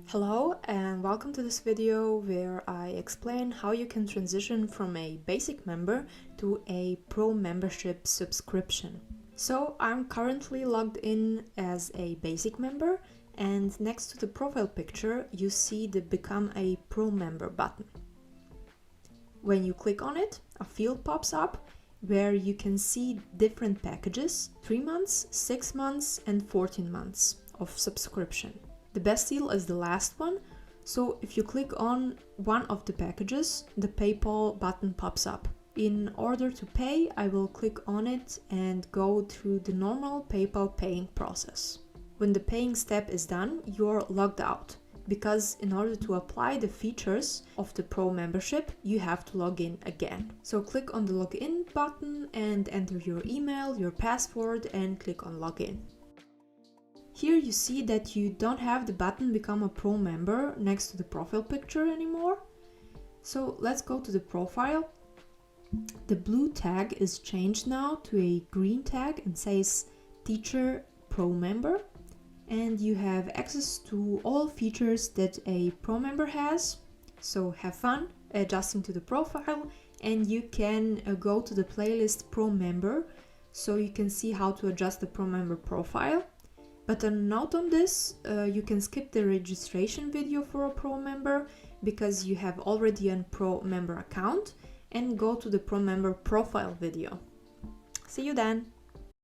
Hello and welcome to this video where I explain how you can transition from a basic member to a pro membership subscription. So I'm currently logged in as a basic member, and next to the profile picture you see the Become a Pro Member button. When you click on it, a field pops up where you can see different packages: 3 months, 6 months and 14 months of subscription. The best deal is the last one, so if you click on one of the packages, the PayPal button pops up. In order to pay, I will click on it and go through the normal PayPal paying process. When the paying step is done, you're logged out, because in order to apply the features of the Pro membership, you have to log in again. So click on the login button and enter your email, your password, and click on login. Here you see that you don't have the button Become a Pro Member next to the profile picture anymore. So let's go to the profile. The blue tag is changed now to a green tag and says Teacher Pro Member. And you have access to all features that a Pro Member has. So have fun adjusting to the profile, and you can go to the playlist Pro Member so you can see how to adjust the Pro Member profile. But a note on this, you can skip the registration video for a Pro Member because you have already a Pro Member account, and go to the Pro Member profile video. See you then!